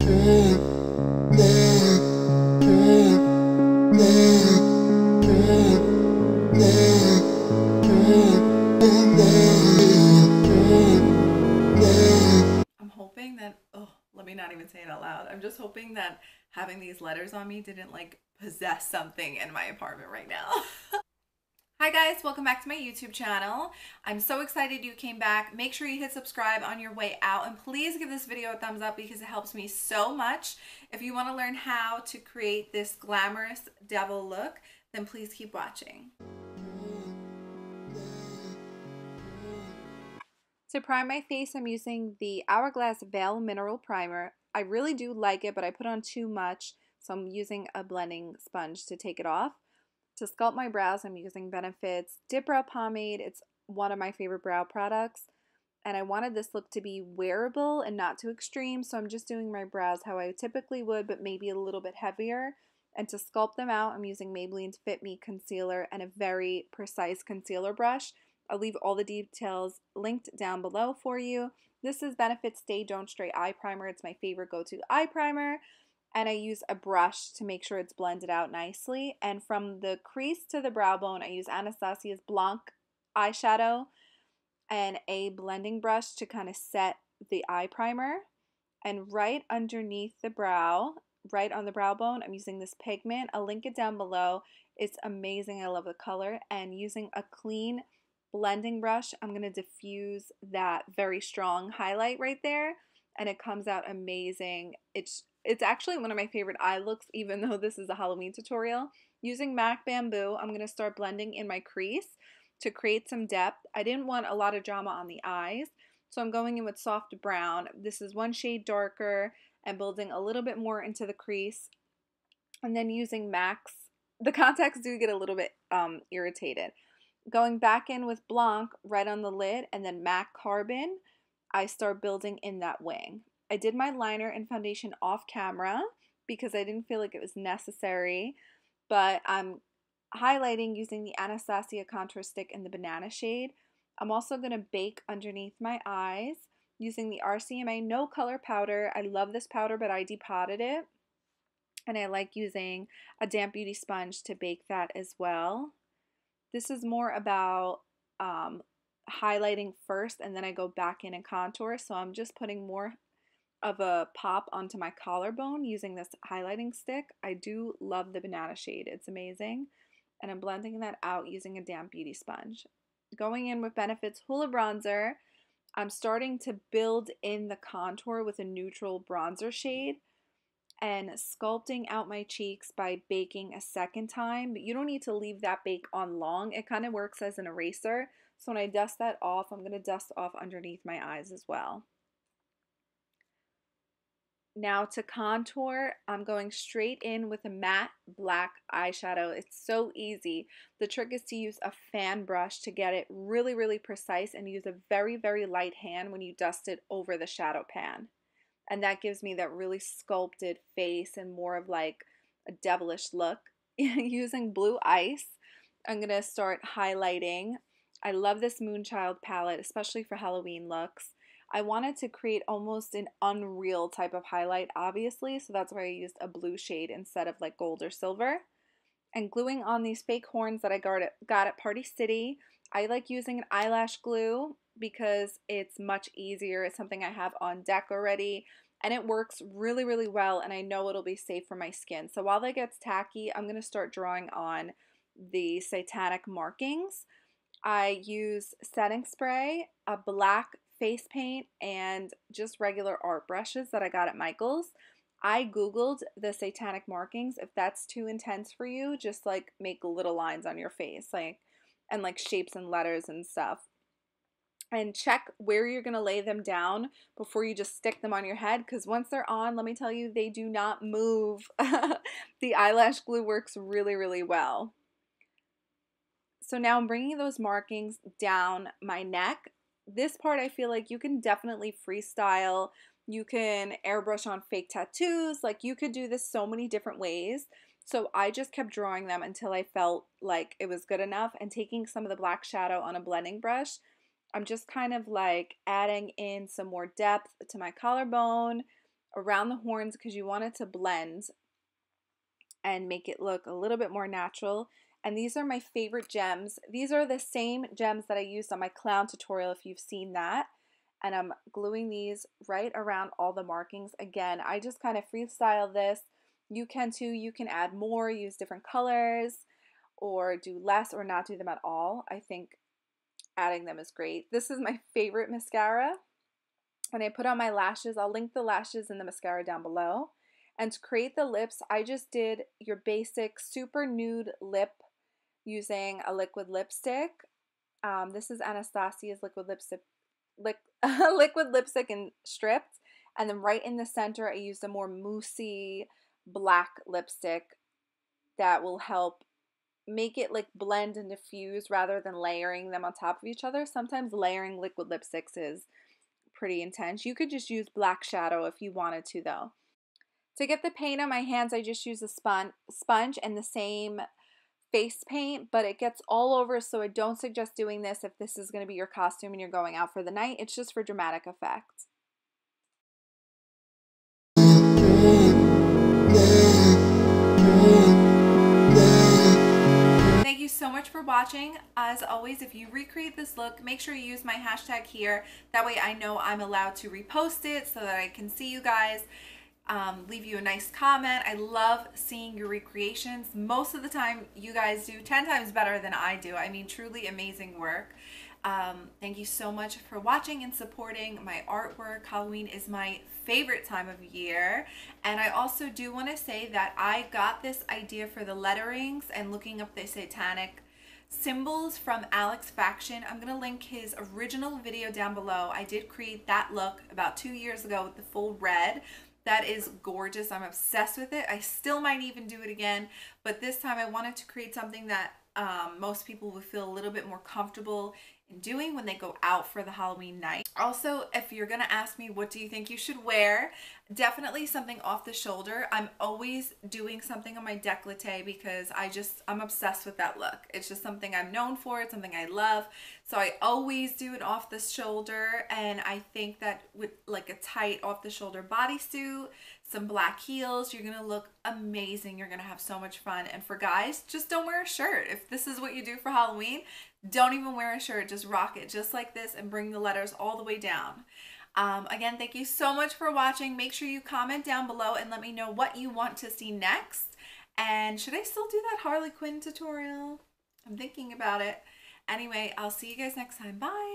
I'm hoping that, oh, let me not even say it out loud. I'm just hoping that having these letters on me didn't like possess something in my apartment right now. Hi guys, welcome back to my YouTube channel. I'm so excited you came back. Make sure you hit subscribe on your way out and please give this video a thumbs up because it helps me so much. If you want to learn how to create this glamorous devil look, then please keep watching. To prime my face, I'm using the Hourglass Veil Mineral Primer. I really do like it, but I put on too much, so I'm using a blending sponge to take it off. To sculpt my brows, I'm using Benefit's Dip Brow Pomade. It's one of my favorite brow products, and I wanted this look to be wearable and not too extreme, so I'm just doing my brows how I typically would, but maybe a little bit heavier. And to sculpt them out, I'm using Maybelline's Fit Me Concealer and a very precise concealer brush. I'll leave all the details linked down below for you. This is Benefit's Stay Don't Stray Eye Primer. It's my favorite go-to eye primer. And I use a brush to make sure it's blended out nicely. And from the crease to the brow bone, I use Anastasia's Blanc eyeshadow and a blending brush to kind of set the eye primer. And right underneath the brow, right on the brow bone, I'm using this pigment. I'll link it down below. It's amazing. I love the color. And using a clean blending brush, I'm going to diffuse that very strong highlight right there. And it comes out amazing. It's actually one of my favorite eye looks, even though this is a Halloween tutorial. Using MAC Bamboo, I'm going to start blending in my crease to create some depth. I didn't want a lot of drama on the eyes, so I'm going in with soft brown. This is one shade darker and building a little bit more into the crease. And then using MAC's, the contacts do get a little bit irritated. Going back in with Blanc right on the lid and then MAC Carbon, I start building in that wing. I did my liner and foundation off camera because I didn't feel like it was necessary, but I'm highlighting using the Anastasia contour stick in the banana shade. I'm also going to bake underneath my eyes using the RCMA No Color Powder. I love this powder, but I depotted it, and I like using a damp beauty sponge to bake that as well. This is more about highlighting first, and then I go back in and contour, so I'm just putting more of a pop onto my collarbone using this highlighting stick. I do love the banana shade. It's amazing. And I'm blending that out using a damp beauty sponge. Going in with Benefit's Hoola Bronzer, I'm starting to build in the contour with a neutral bronzer shade and sculpting out my cheeks by baking a second time. But you don't need to leave that bake on long. It kind of works as an eraser. So when I dust that off, I'm going to dust off underneath my eyes as well. Now to contour, I'm going straight in with a matte black eyeshadow. It's so easy. The trick is to use a fan brush to get it really, really precise and use a very, very light hand when you dust it over the shadow pan. And that gives me that really sculpted face and more of like a devilish look. Using blue ice, I'm going to start highlighting. I love this Moonchild palette, especially for Halloween looks. I wanted to create almost an unreal type of highlight, obviously, so that's why I used a blue shade instead of like gold or silver. And gluing on these fake horns that I got at Party City. I like using an eyelash glue because it's much easier. It's something I have on deck already, and it works really, really well, and I know it'll be safe for my skin. So while that gets tacky, I'm going to start drawing on the satanic markings. I use setting spray, a black face paint, and just regular art brushes that I got at Michael's. I googled the satanic markings. If that's too intense for you, just like make little lines on your face, like, and like shapes and letters and stuff. And check where you're going to lay them down before you just stick them on your head, because once they're on, let me tell you, they do not move. The eyelash glue works really, really well. So now I'm bringing those markings down my neck. This part I feel like you can definitely freestyle. You can airbrush on fake tattoos. Like you could do this so many different ways. So I just kept drawing them until I felt like it was good enough, and taking some of the black shadow on a blending brush, I'm just kind of like adding in some more depth to my collarbone. around the horns because you want it to blend and make it look a little bit more natural. And these are my favorite gems. These are the same gems that I used on my clown tutorial if you've seen that. And I'm gluing these right around all the markings. Again, I just kind of freestyle this. You can too. You can add more, use different colors, or do less or not do them at all. I think adding them is great. This is my favorite mascara. When I put on my lashes, I'll link the lashes and the mascara down below. And to create the lips, I just did your basic super nude lip using a liquid lipstick. This is Anastasia's liquid lipstick, liquid lipstick and stripped. And then right in the center, I used a more moussey black lipstick that will help make it like blend and diffuse rather than layering them on top of each other. Sometimes layering liquid lipsticks is pretty intense. You could just use black shadow if you wanted to though. To get the paint on my hands, I just use a sponge and the same face paint, but it gets all over, so I don't suggest doing this if this is going to be your costume and you're going out for the night. It's just for dramatic effect. Thank you so much for watching. As always, if you recreate this look, make sure you use my hashtag here. That way I know I'm allowed to repost it so that I can see you guys. Leave you a nice comment. I love seeing your recreations. Most of the time you guys do 10 times better than I do. I mean, truly amazing work. Thank you so much for watching and supporting my artwork. Halloween is my favorite time of year. And I also do want to say that I got this idea for the letterings and looking up the satanic symbols from Alex Faction. I'm going to link his original video down below. I did create that look about 2 years ago with the full red. That is gorgeous. I'm obsessed with it. I still might even do it again, but this time I wanted to create something that most people would feel a little bit more comfortable in doing when they go out for the Halloween night. Also, if you're gonna ask me what do you think you should wear, definitely something off the shoulder. I'm always doing something on my décolleté because I'm obsessed with that look. It's just something I'm known for. It's something I love. So I always do it off the shoulder, and I think that with like a tight off the shoulder bodysuit, some black heels, you're gonna look amazing. You're gonna have so much fun. And for guys, just don't wear a shirt. If this is what you do for Halloween, don't even wear a shirt. Just rock it just like this and bring the letters all the way down. Again, thank you so much for watching. Make sure you comment down below and let me know what you want to see next. And should I still do that Harley Quinn tutorial? I'm thinking about it. Anyway, I'll see you guys next time. Bye.